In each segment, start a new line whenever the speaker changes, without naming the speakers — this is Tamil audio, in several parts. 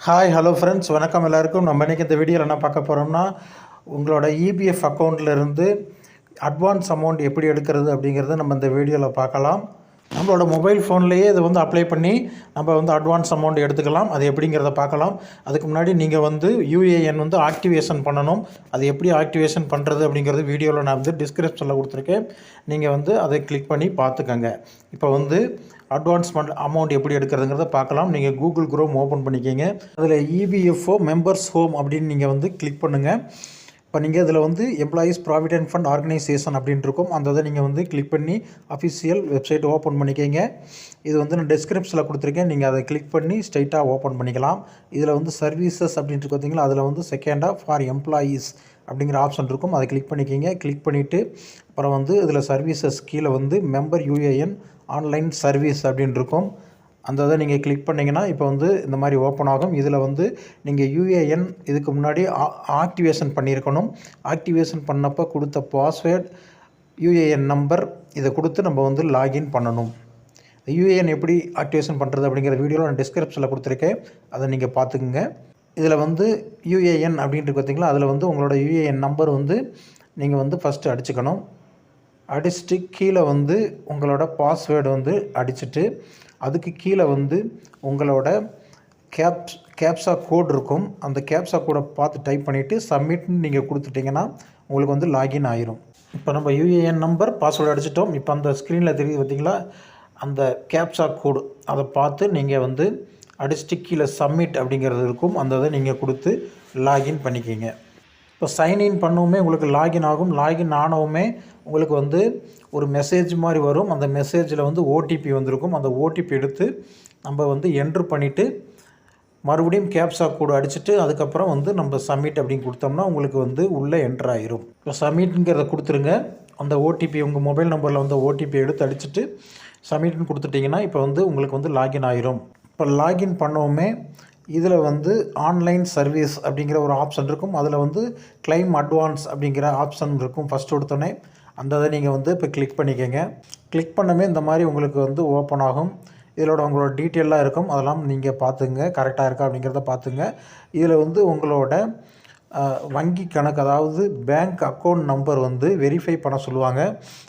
ஹாய் ஹலோ ஃப்ரெண்ட்ஸ், வணக்கம் எல்லாருக்கும். நம்ம இன்றைக்கி இந்த வீடியோவில் என்ன பார்க்க போகிறோம்னா, உங்களோட இபிஎஃப் அக்கௌண்ட்லேருந்து அட்வான்ஸ் அமௌண்ட் எப்படி எடுக்கிறது அப்படிங்கிறத நம்ம இந்த வீடியோவில் பார்க்கலாம். நம்மளோட மொபைல் ஃபோன்லேயே இதை அப்ளை பண்ணி நம்ம அட்வான்ஸ் அமௌண்ட் எடுத்துக்கலாம். அது எப்படிங்கிறத பார்க்கலாம். அதுக்கு முன்னாடி நீங்கள் யூஏஎன் ஆக்டிவேஷன் பண்ணணும். அது எப்படி ஆக்டிவேஷன் பண்ணுறது அப்படிங்கிறது வீடியோவில் நான் டிஸ்கிரிப்ஷனில் கொடுத்துருக்கேன். நீங்கள் அதை கிளிக் பண்ணி பார்த்துக்கங்க. இப்போ அட்வான்ஸ் அமௌண்ட் எப்படி எடுக்கிறதுங்கிறத பார்க்கலாம். நீங்கள் கூகுள் குரோம் ஓப்பன் பண்ணிக்கிங்க. அதில் இபிஎஃப்ஓ மெம்பர்ஸ் ஹோம் அப்படின்னு நீங்கள் கிளிக் பண்ணுங்கள். இப்போ நீங்கள் இதில் எம்ப்ளாயீஸ் ப்ராவிடென்ட் ஃபண்ட் ஆர்கனைசேஷன் அப்படின்ட்டு இருக்கும். அந்த இதை நீங்கள் கிளிக் பண்ணி அஃபிஷியல் வெப்சைட் ஓப்பன் பண்ணிக்கிங்க. இது நான் டிஸ்கிரிப்ஷனில் கொடுத்துருக்கேன். நீங்கள் அதை கிளிக் பண்ணி ஸ்ட்ரைட்டாக ஓப்பன் பண்ணிக்கலாம். இதில் சர்வீசஸ் அப்படின்ட்டு பார்த்தீங்களா, அதில் செகண்டாக ஃபார் எம்ப்ளாயீஸ் அப்படிங்கிற ஆப்ஷன் இருக்கும். அதை கிளிக் பண்ணிக்கிங்க. கிளிக் பண்ணிவிட்டு அப்புறம் இதில் சர்வீசஸ் கீழே மெம்பர் யூஏஎன் ஆன்லைன் சர்வீஸ் அப்படின்னு இருக்கும். அந்த இதை நீங்கள் கிளிக் பண்ணிங்கன்னா இப்போ இந்த மாதிரி ஓப்பன் ஆகும். இதில் நீங்கள் யூஏஎன் இதுக்கு முன்னாடி ஆக்டிவேஷன் பண்ணியிருக்கணும். ஆக்டிவேஷன் பண்ணப்போ கொடுத்த பாஸ்வேர்ட், யூஏஎன் நம்பர் இதை கொடுத்து நம்ம லாகின் பண்ணணும். யூஏஎன் எப்படி ஆக்டிவேஷன் பண்ணுறது அப்படிங்கிற வீடியோவில் நான் டிஸ்கிரிப்ஷனில் கொடுத்துருக்கேன். அதை நீங்கள் பார்த்துக்குங்க. இதில் யூஏஎன் அப்படின்ட்டு பார்த்தீங்களா, அதில் உங்களோட யூஏஎன் நம்பர் நீங்கள் ஃபஸ்ட்டு அடிச்சுக்கணும். அடிச்சுட்டு கீழே உங்களோட பாஸ்வேர்டு அடிச்சுட்டு அதுக்கு கீழே உங்களோட கேப்சா கோட் இருக்கும். அந்த கேப்சா கோடை பார்த்து டைப் பண்ணிவிட்டு சப்மிட்னு நீங்கள் கொடுத்துட்டிங்கன்னா உங்களுக்கு லாகின் ஆயிரும். இப்போ நம்ம யூஏஎன் நம்பர் பாஸ்வேர்டு அடிச்சிட்டோம். இப்போ அந்த ஸ்க்ரீனில் தெரியுது பார்த்திங்களா, அந்த கேப்சா கோடு அதை பார்த்து நீங்கள் அடிச்சுட்டு கீழே சப்மிட் அப்படிங்கிறது இருக்கும். அந்த இதை நீங்கள் கொடுத்து லாகின் பண்ணிக்கிங்க. இப்போ சைன்இன் பண்ணவுமே உங்களுக்கு லாகின் ஆகும். லாகின் ஆனவுமே உங்களுக்கு ஒரு மெசேஜ் மாதிரி வரும். அந்த மெசேஜில் ஓடிபி வந்திருக்கும். அந்த ஓடிபி எடுத்து நம்ம என்ட்ரு பண்ணிவிட்டு மறுபடியும் கேப்சா கோடு அடிச்சுட்டு அதுக்கப்புறம் நம்ம சப்மிட் அப்படின்னு கொடுத்தோம்னா உங்களுக்கு உள்ளே என்ட்ரு ஆயிரும். இப்போ சப்மிட்ங்கிறத கொடுத்துருங்க. அந்த ஓடிபி உங்கள் மொபைல் நம்பரில் ஓடிபி எடுத்து அடிச்சுட்டு சப்மிட்னு கொடுத்துட்டிங்கன்னா இப்போ உங்களுக்கு லாகின் ஆயிரும். இப்போ லாகின் பண்ணவுமே இதில் ஆன்லைன் சர்வீஸ் அப்படிங்கிற ஒரு ஆப்ஷன் இருக்கும். அதில் கிளைம் அட்வான்ஸ் அப்படிங்கிற ஆப்ஷன் இருக்கும். ஃபஸ்ட் கொடுத்தோன்னே அந்த இதை நீங்கள் இப்போ கிளிக் பண்ணிக்கோங்க. கிளிக் பண்ணவே இந்த மாதிரி உங்களுக்கு ஓப்பன் ஆகும். இதிலோட உங்களோட டீட்டெயிலாக இருக்கும். அதெல்லாம் நீங்கள் பார்த்துங்க, கரெக்டாக இருக்கா அப்படிங்கிறத பார்த்துங்க. இதில் உங்களோட வங்கி கணக்கு, அதாவது பேங்க் அக்கௌண்ட் நம்பர் வெரிஃபை பண்ண சொல்லுவாங்க.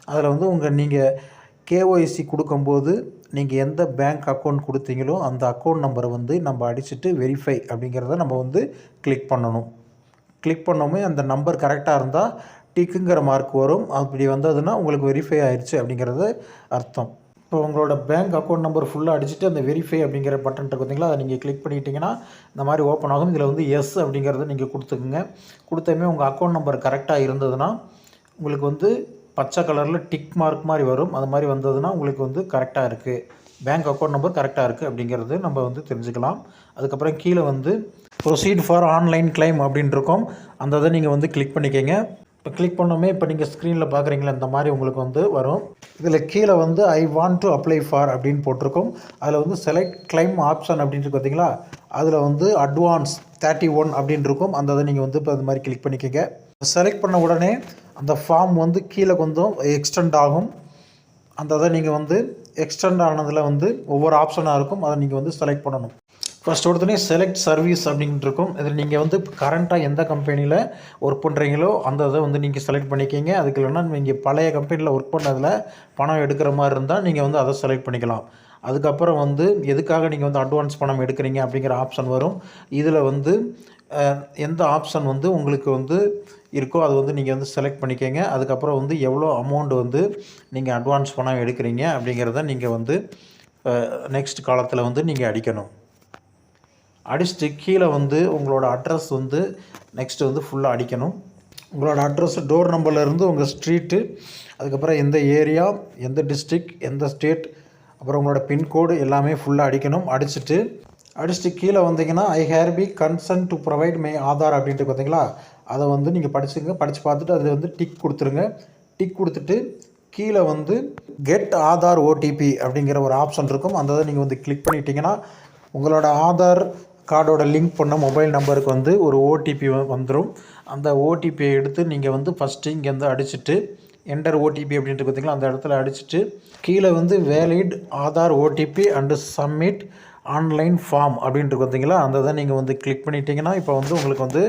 அதில் நீங்கள் கேஒய்சி கொடுக்கும்போது நீங்கள் எந்த பேங்க் அக்கௌண்ட் கொடுத்தீங்களோ அந்த அக்கௌண்ட் நம்பரை நம்ம அடிச்சுட்டு வெரிஃபை அப்படிங்கிறத நம்ம கிளிக் பண்ணணும். கிளிக் பண்ணோமே அந்த நம்பர் கரெக்டாக இருந்தால் டிக்குங்கிற மார்க் வரும். அப்படி வந்ததுன்னா உங்களுக்கு வெரிஃபை ஆயிடுச்சு அப்படிங்கிறது அர்த்தம். இப்போ உங்களோட பேங்க் அக்கௌண்ட் நம்பர் ஃபுல்லாக அடிச்சுட்டு அந்த வெரிஃபை அப்படிங்கிற பட்டன் பார்த்தீங்களா, அதை நீங்கள் கிளிக் பண்ணிட்டீங்கன்னா இந்த மாதிரி ஓப்பன் ஆகும். இதில் எஸ் அப்படிங்கிறத நீங்கள் கொடுத்துக்குங்க. கொடுத்தமே உங்கள் அக்கௌண்ட் நம்பர் கரெக்டாக இருந்ததுன்னா உங்களுக்கு பச்சை கலரில் டிக் மார்க் மாதிரி வரும். அது மாதிரி வந்ததுன்னா உங்களுக்கு கரெக்டாக இருக்குது, பேங்க் அக்கௌண்ட் நம்பர் கரெக்டாக இருக்குது அப்படிங்கிறது நம்ம தெரிஞ்சுக்கலாம். அதுக்கப்புறம் கீழே ப்ரொசீட் ஃபார் ஆன்லைன் கிளைம் அப்படின்னு இருக்கும். அந்த இதை நீங்கள் கிளிக் பண்ணிக்கோங்க. இப்போ கிளிக் பண்ணோமே இப்போ நீங்கள் ஸ்க்ரீனில் பார்க்குறீங்களா, இந்த மாதிரி உங்களுக்கு வரும். இதில் கீழே I want to apply for அப்படின்னு போட்டிருக்கும். அதில் செலக்ட் கிளைம் ஆப்ஷன் அப்படின்ட்டு பார்த்தீங்களா, அதில் அட்வான்ஸ் 31 அப்படின்னு இருக்கும். அந்த இதை நீங்கள் இப்போ அது மாதிரி கிளிக் பண்ணிக்கோங்க. செலக்ட் பண்ண உடனே அந்த ஃபார்ம் கீழே கொஞ்சம் எக்ஸ்டெண்ட் ஆகும். அந்த இதை நீங்கள் எக்ஸ்டெண்ட் ஆனதில் ஒவ்வொரு ஆப்ஷனாக இருக்கும். அதை நீங்கள் செலக்ட் பண்ணணும். ஃபஸ்ட் ஒருத்தனே செலக்ட் சர்வீஸ் அப்படின்ட்டு இருக்கும். இதில் நீங்கள் கரண்ட்டாக எந்த கம்பெனியில் ஒர்க் பண்ணுறீங்களோ அந்த இதை நீங்கள் செலக்ட் பண்ணிக்கிங்க. அதுக்கு இல்லைன்னா நீங்கள் பழைய கம்பெனியில் ஒர்க் பண்ணதில் பணம் எடுக்கிற மாதிரி இருந்தால் நீங்கள் அதை செலக்ட் பண்ணிக்கலாம். அதுக்கப்புறம் எதுக்காக நீங்கள் அட்வான்ஸ் பணம் எடுக்கிறீங்க அப்படிங்கிற ஆப்ஷன் வரும். இதில் எந்த ஆப்ஷன் உங்களுக்கு இருக்கோ அது நீங்கள் செலக்ட் பண்ணிக்கோங்க. அதுக்கப்புறம் எவ்வளோ அமௌண்ட் நீங்கள் அட்வான்ஸ் பணம் எடுக்கிறீங்க அப்படிங்கிறத நீங்கள் நெக்ஸ்ட் காலத்தில் நீங்கள் அடிக்கணும். அடிச்சுட்டு கீழே உங்களோட அட்ரஸ் நெக்ஸ்ட்டு ஃபுல்லாக அடிக்கணும். உங்களோட அட்ரஸ் டோர் நம்பர்லேருந்து உங்கள் ஸ்ட்ரீட்டு, அதுக்கப்புறம் எந்த ஏரியா, எந்த டிஸ்ட்ரிக்ட், எந்த ஸ்டேட், அப்புறம் உங்களோட பின்கோடு எல்லாமே ஃபுல்லாக அடிக்கணும். அடிச்சுட்டு கீழே வந்தீங்கன்னா I hereby consent to provide my Aadhaar அப்படின்ட்டு பார்த்தீங்களா, அதை நீங்கள் படிச்சுங்க. படித்து பார்த்துட்டு அதில் டிக் கொடுத்துருங்க. டிக் கொடுத்துட்டு கீழே கெட் ஆதார் ஓடிபி அப்படிங்கிற ஒரு ஆப்ஷன் இருக்கும். அந்த இதை நீங்கள் கிளிக் பண்ணிட்டீங்கன்னா உங்களோட ஆதார் கார்டோட லிங்க் பண்ண மொபைல் நம்பருக்கு ஒரு ஓடிபி வந்துடும். அந்த ஓடிபியை எடுத்து நீங்கள் ஃபஸ்ட்டு இங்கேருந்து அடிச்சுட்டு என்டர் ஓடிபி அப்படின்ட்டு பார்த்தீங்களா, அந்த இடத்துல அடிச்சுட்டு கீழே valid Aadhaar OTP and submit online form அப்படின்ட்டு பார்த்தீங்களா, அந்த இதை நீங்கள் வந்து கிளிக் பண்ணிட்டீங்கன்னா இப்போ வந்து உங்களுக்கு வந்து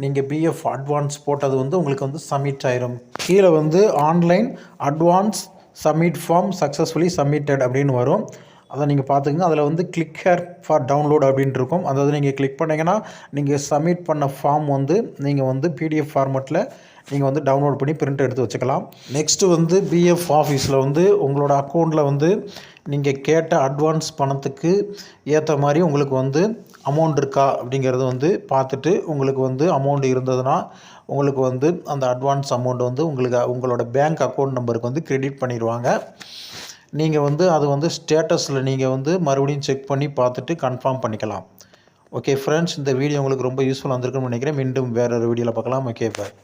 நீங்கள் பிஎஃப் அட்வான்ஸ் போட்டது வந்து உங்களுக்கு வந்து சப்மிட் ஆயிரும். கீழே வந்து online advance submit form successfully submitted அப்படின்னு வரும். அதை நீங்கள் பார்த்துக்கங்க. அதில் வந்து கிளிக் ஹேர் ஃபார் டவுன்லோட் அப்படின்ட்டு இருக்கும். அதாவது நீங்கள் கிளிக் பண்ணிங்கன்னா நீங்கள் சப்மிட் பண்ண ஃபார்ம் வந்து நீங்கள் வந்து பிடிஎஃப் ஃபார்மெட்டில் நீங்கள் வந்து டவுன்லோட் பண்ணி பிரிண்ட் எடுத்து வச்சுக்கலாம். நெக்ஸ்ட்டு வந்து பிஎஃப் ஆஃபீஸில் வந்து உங்களோட அக்கௌண்ட்டில் வந்து நீங்கள் கேட்ட அட்வான்ஸ் பணத்துக்கு ஏற்ற மாதிரி உங்களுக்கு வந்து அமௌண்ட் இருக்கா அப்படிங்கிறது வந்து பார்த்துட்டு உங்களுக்கு வந்து அமௌண்ட் இருந்ததுன்னா உங்களுக்கு வந்து அந்த அட்வான்ஸ் அமௌண்ட் வந்து உங்களோட பேங்க் அக்கௌண்ட் நம்பருக்கு வந்து கிரெடிட் பண்ணிடுவாங்க. நீங்கள் வந்து அது வந்து ஸ்டேட்டஸில் நீங்கள் வந்து மறுபடியும் செக் பண்ணி பார்த்துட்டு கன்ஃபார்ம் பண்ணிக்கலாம். ஓகே ஃப்ரெண்ட்ஸ், இந்த வீடியோ உங்களுக்கு ரொம்ப யூஸ்ஃபுல்லாக இருந்திருக்குன்னு நினைக்கிறேன். மீண்டும் வேறு ஒரு வீடியோவில் பார்க்கலாம். Okay bye.